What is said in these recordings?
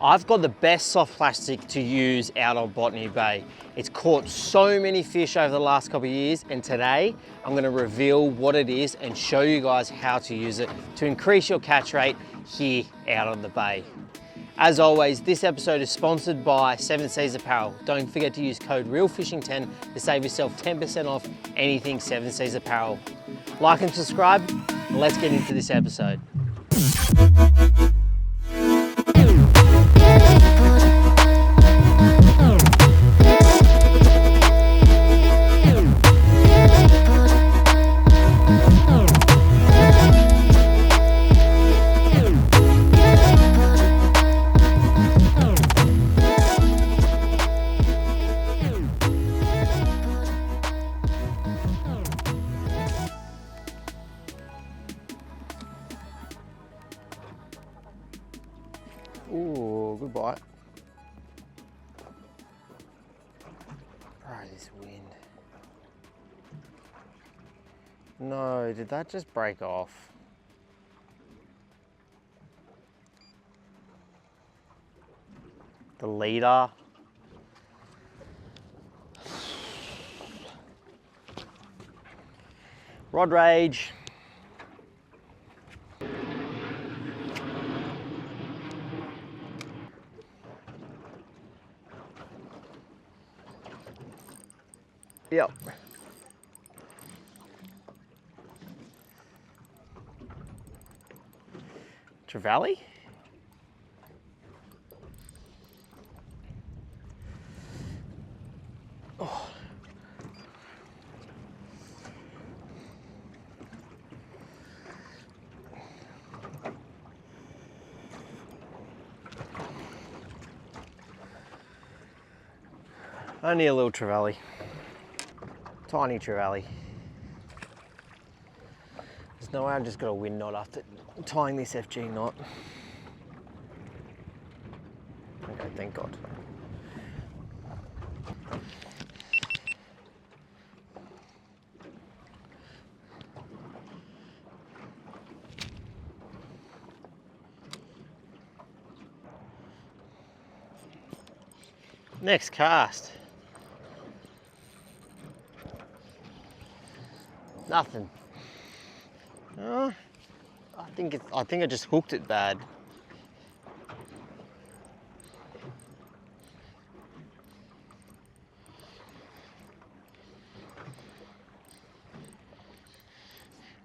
I've got the best soft plastic to use out on Botany Bay. It's caught so many fish over the last couple of years, and today I'm going to reveal what it is and show you guys how to use it to increase your catch rate here out on the bay. As always, this episode is sponsored by 7 Seas Apparel. Don't forget to use code REALFISHING10 to save yourself 10% off anything 7 Seas Apparel. Like and subscribe, and let's get into this episode. Ooh, good bite. Right, this wind. No, did that just break off? The leader. Rod rage. Yep. Trevally? Oh. Only a little trevally. Tiny trevally. There's no way I've just got a wind knot after tying this FG knot. Okay, thank God. Next cast. Nothing. I think I just hooked it bad.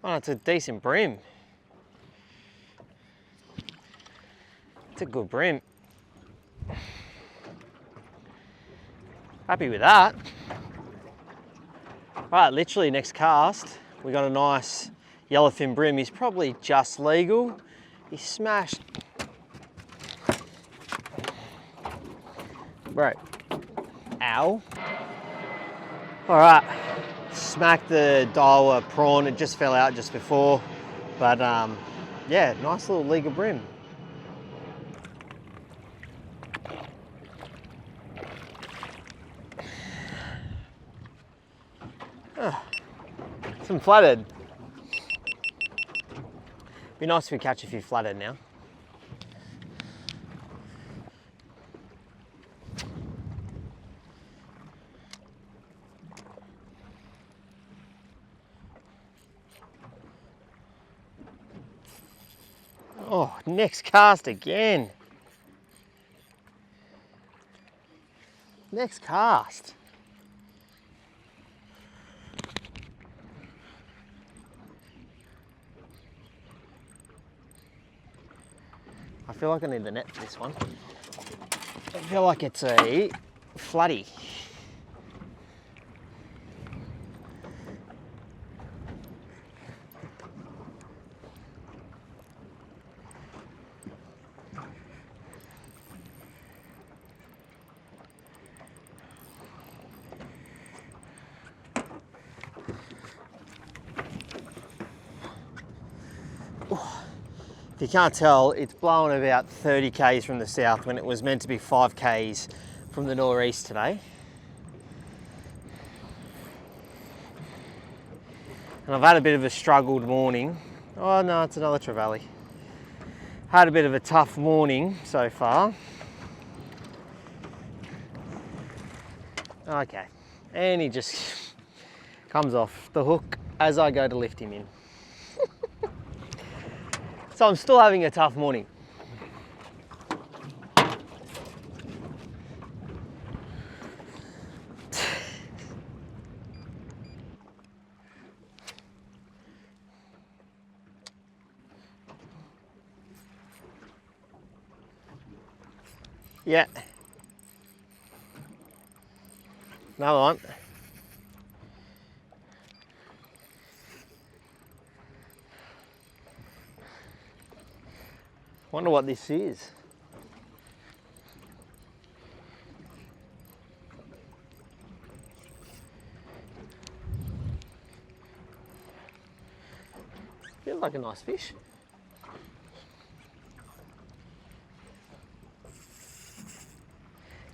Oh, it's a decent brim. It's a good brim. Happy with that. Right, literally next cast, we got a nice yellowfin brim. He's probably just legal. He smashed. Right. Ow. All right, smacked the Daiwa prawn. It just fell out just before, but yeah, nice little legal brim. Some flathead. Be nice if we catch a few flathead now. Oh, next cast again. Next cast. I feel like I need the net for this one. I feel like it's a flatty. If you can't tell, it's blowing about 30 k's from the south when it was meant to be 5 k's from the northeast today. And I've had a bit of a struggled morning. Oh no, it's another trevally. Had a bit of a tough morning so far. Okay, and he just comes off the hook as I go to lift him in. So I'm still having a tough morning. Yeah. Another one. Wonder what this is. Feels like a nice fish.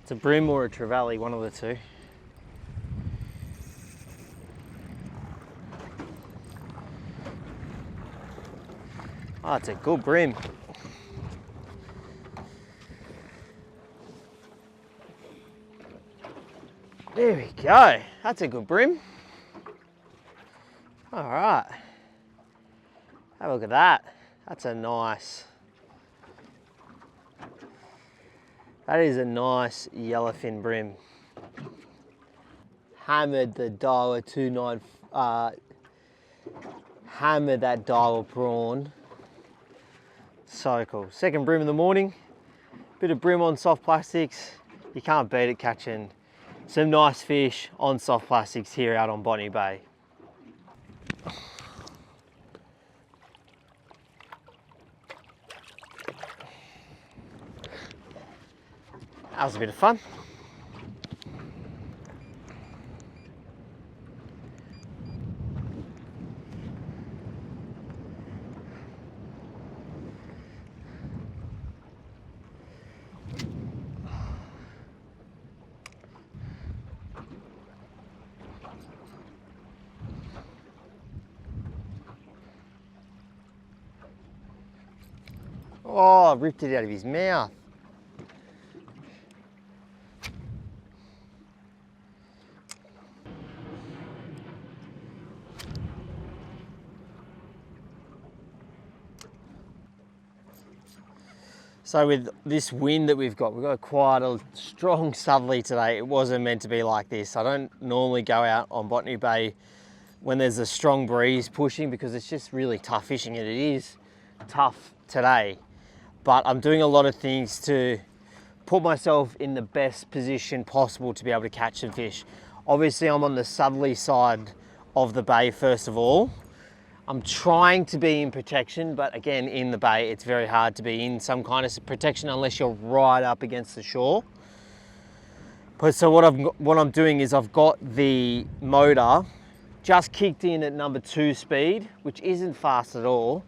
It's a bream or a trevally, one of the two. Oh, it's a good bream. There we go. That's a good bream. All right. Have a look at that. That's a nice. That is a nice yellowfin bream. Hammered the Daiwa 29. Hammered that Daiwa prawn. So cool. Second bream in the morning. Bit of bream on soft plastics. You can't beat it catching some nice fish on soft plastics here out on Botany Bay. That was a bit of fun. Oh, I ripped it out of his mouth. So with this wind that we've got quite a strong southerly today. It wasn't meant to be like this. I don't normally go out on Botany Bay when there's a strong breeze pushing because it's just really tough fishing, and it is tough today. But I'm doing a lot of things to put myself in the best position possible to be able to catch some fish. Obviously I'm on the southerly side of the bay first of all. I'm trying to be in protection, but again, in the bay, it's very hard to be in some kind of protection unless you're right up against the shore. But so what I'm doing is I've got the motor just kicked in at number 2 speed, which isn't fast at all.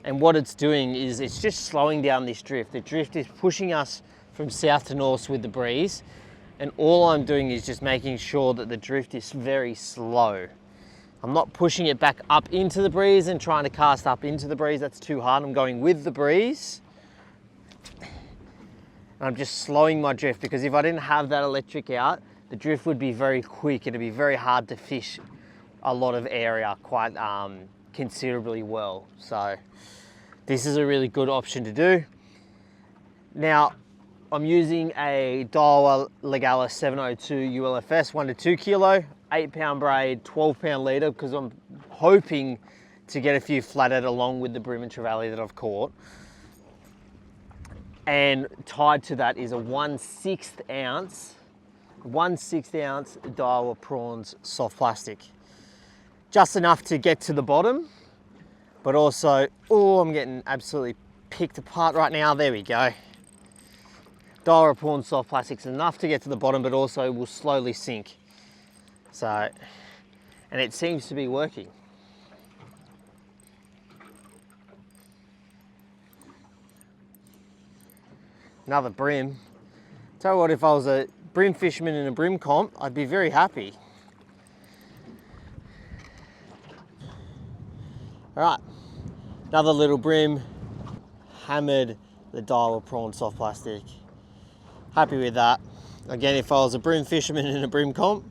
And what it's doing is it's just slowing down this drift. The drift is pushing us from south to north with the breeze. And all I'm doing is just making sure that the drift is very slow. I'm not pushing it back up into the breeze and trying to cast up into the breeze. That's too hard. I'm going with the breeze. And I'm just slowing my drift, because if I didn't have that electric out, the drift would be very quick. It'd be very hard to fish a lot of area quite considerably well. So this is a really good option to do. Now, I'm using a Daiwa Legala 702 ULFS 1 to 2 kilo, 8-pound braid, 12-pound leader, because I'm hoping to get a few flathead along with the bream and trevally that I've caught. And tied to that is a 1/6 ounce Daiwa prawns soft plastic. Just enough to get to the bottom, but also, oh, I'm getting absolutely picked apart right now. There we go. Daiwa prawn soft plastic's enough to get to the bottom, but also will slowly sink. So, and it seems to be working. Another bream. Tell you what, if I was a bream fisherman in a bream comp, I'd be very happy. All right, another little bream. hammered the dial of prawn soft plastic. Happy with that. Again, if I was a bream fisherman in a bream comp,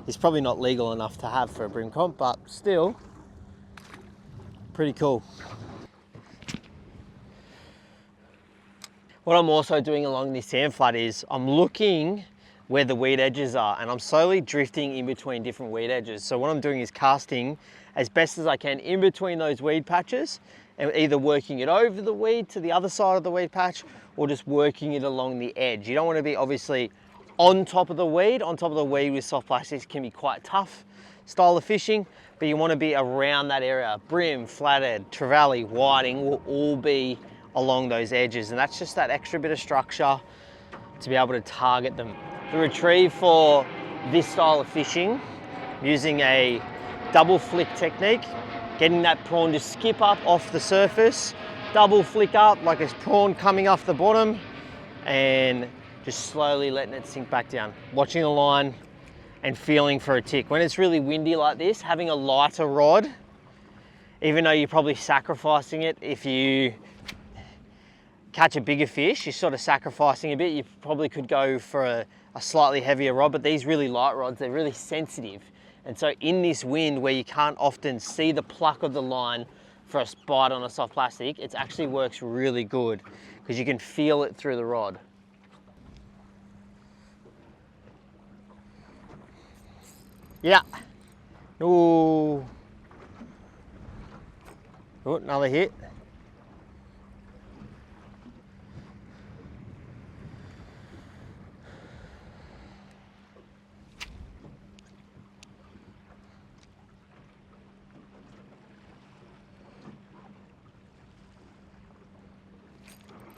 it's probably not legal enough to have for a bream comp, but still pretty cool. What I'm also doing along this sand flat is I'm looking where the weed edges are, and I'm slowly drifting in between different weed edges. So what I'm doing is casting as best as I can in between those weed patches, and either working it over the weed to the other side of the weed patch or just working it along the edge. You don't want to be obviously on top of the weed. On top of the weed with soft plastics can be quite tough style of fishing, but you want to be around that area. Bream, flathead, trevally, whiting will all be along those edges, and that's just that extra bit of structure to be able to target them. The retrieve for this style of fishing, using a double flick technique, getting that prawn to skip up off the surface, double flick up like a prawn coming off the bottom, and just slowly letting it sink back down. Watching the line and feeling for a tick. When it's really windy like this, having a lighter rod, even though you're probably sacrificing it, if you catch a bigger fish, you're sort of sacrificing a bit. You probably could go for a slightly heavier rod, but these really light rods, they're really sensitive. And so in this wind where you can't often see the pluck of the line for a bite on a soft plastic, it actually works really good because you can feel it through the rod. Yeah. Ooh. Oh, another hit.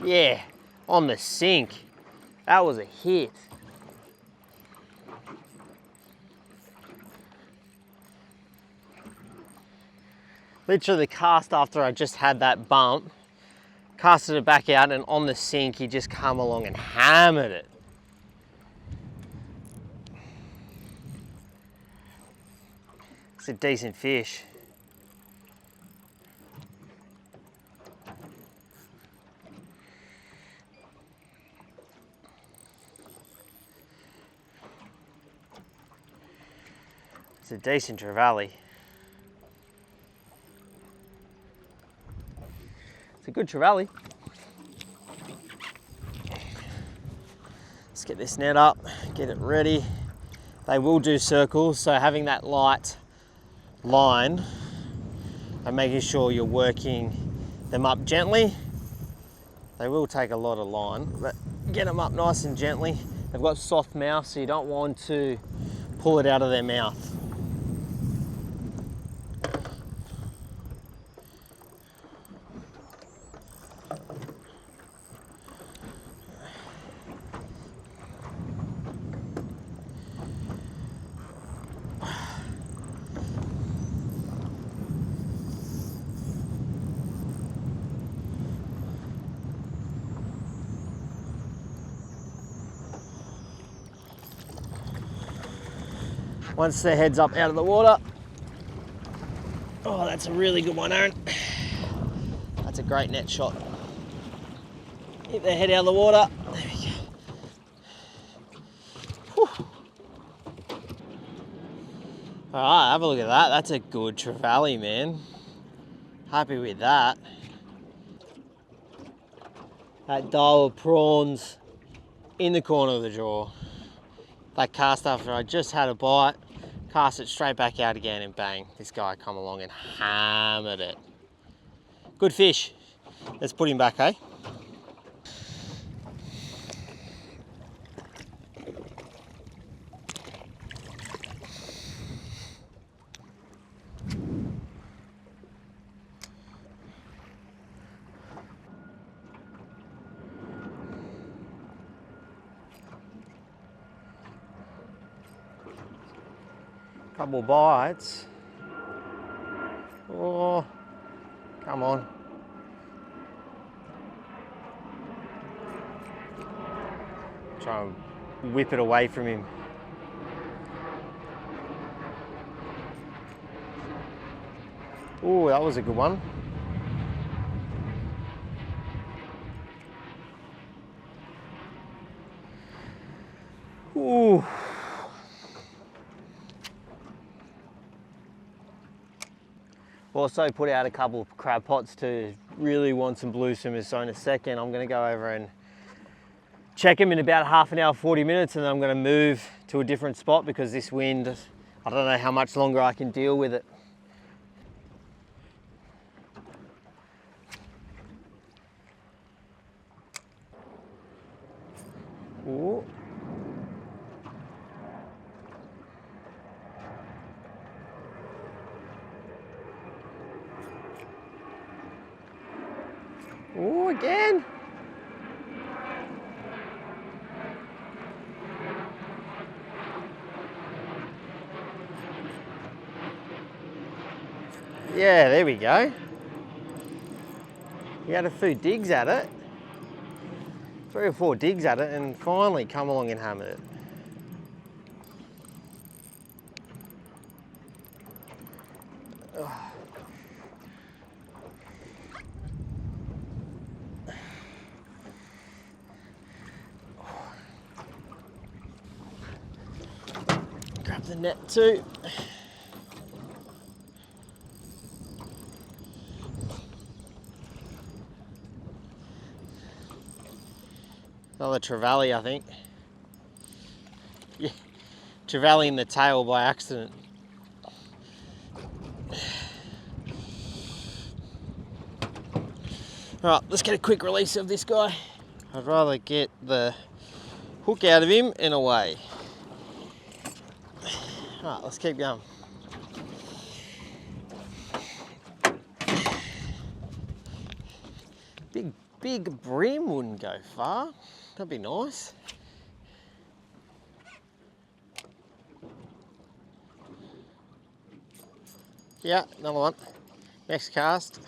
Yeah, on the sink. That was a hit. Literally cast after I just had that bump, casted it back out, and on the sink he just come along and hammered it. It's a decent fish. It's a decent trevally. It's a good trevally. Let's get this net up, get it ready. They will do circles, so having that light line and making sure you're working them up gently. They will take a lot of line, but get them up nice and gently. They've got soft mouth, so you don't want to pull it out of their mouth. Once their head's up out of the water. Oh, that's a really good one, Aaron. That's a great net shot. Get their head out of the water. There we go. Whew. All right, have a look at that. That's a good trevally, man. Happy with that. That dial of prawns in the corner of the jaw. That cast after I just had a bite, cast it straight back out again, and bang, this guy come along and hammered it. Good fish. Let's put him back, eh? Couple bites. Oh, come on. Try and whip it away from him. Oh, that was a good one. Ooh. Also put out a couple of crab pots to really want some blue swimmers. So in a second, I'm gonna go over and check them in about half an hour, 40 minutes, and then I'm gonna move to a different spot because this wind, I don't know how much longer I can deal with it. Ooh. Ooh, again. Yeah, there we go. He had a few digs at it. 3 or 4 digs at it and finally come along and hammered it. Grab the net too. Another trevally, I think. Yeah, trevally in the tail by accident. All right, let's get a quick release of this guy. I'd rather get the hook out of him and away. All right, let's keep going. Big brim wouldn't go far. That'd be nice. Yeah, another one. Next cast.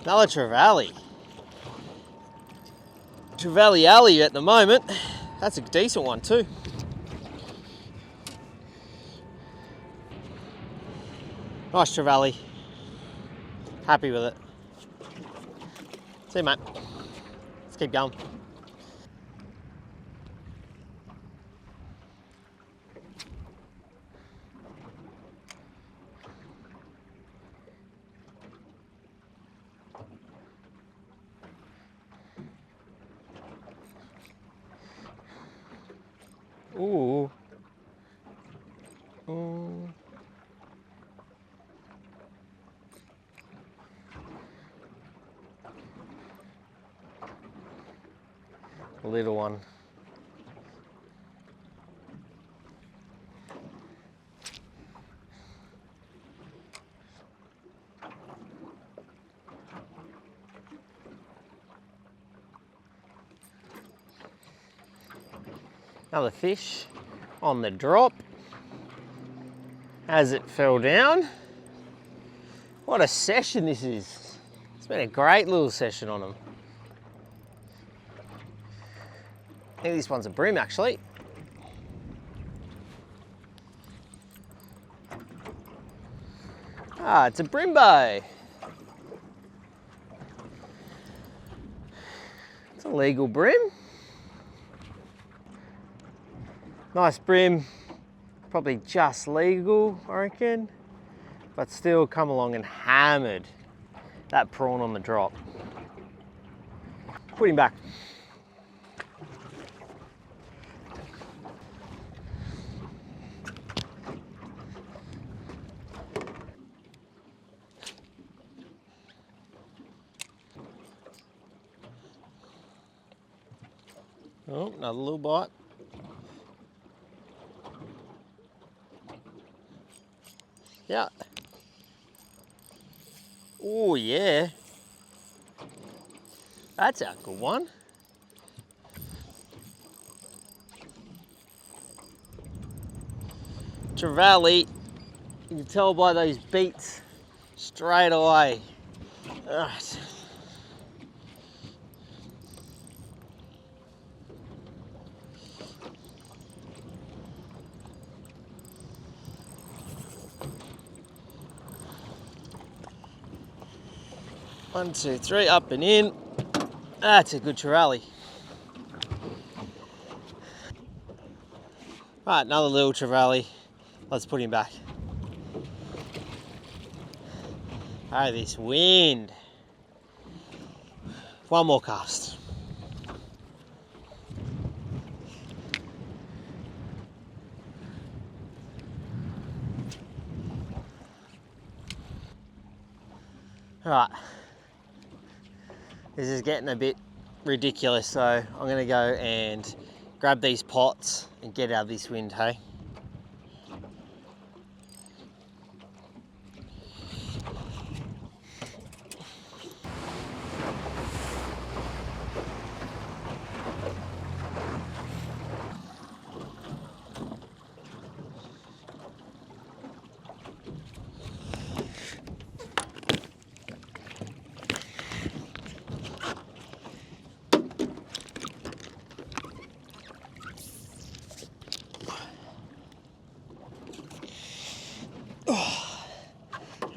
Another trevally. Trevally alley at the moment. That's a decent one too. Nice trevally. Happy with it. See you, mate. Let's keep going. Ooh. A little one. Another fish on the drop as it fell down. What a session this is. It's been a great little session on them. I think this one's a brim actually. Ah, it's a brimbo. It's a legal brim. Nice brim, probably just legal, I reckon, but still come along and hammered that prawn on the drop. Put him back. Oh, another little bite. Yeah. Oh yeah. That's a good one. Trevally, you can tell by those beats straight away. Ugh. 1, 2, 3, up and in. That's a good trevally. Right, another little trevally. Let's put him back. Oh, this wind. One more cast. Right, this is getting a bit ridiculous, so I'm gonna go and grab these pots and get out of this wind, hey?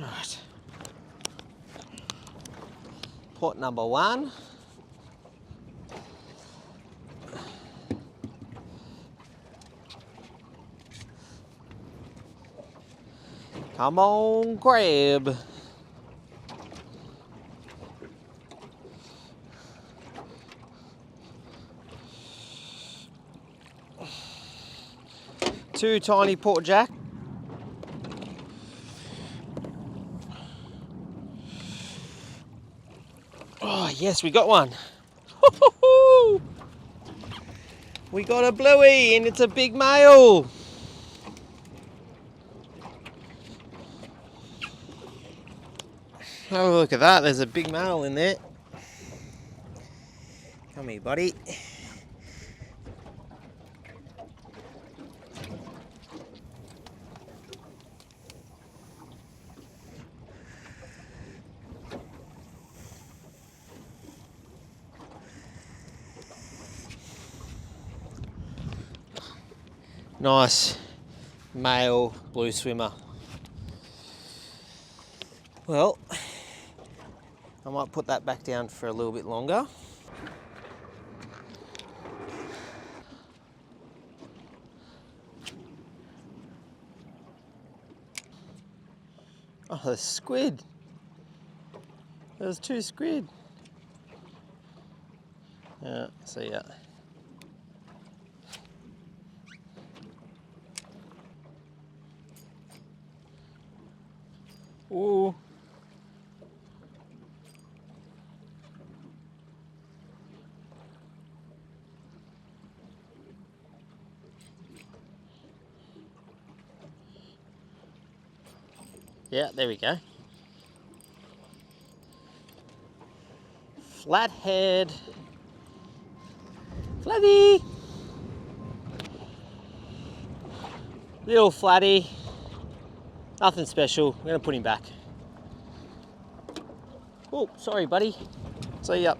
Right. Pot number 1. Come on, grab. Two tiny port jack. Oh yes, we got one. We got a bluey and it's a big male. Have a look at that, there's a big male in there. Come here, buddy. Nice male blue swimmer. Well, I might put that back down for a little bit longer. Oh, there's squid. There's 2 squid. Yeah, see ya. Ooh. Yeah, there we go. Flathead. Flatty. Little flatty. Nothing special. I'm gonna put him back. Oh, sorry, buddy. See ya.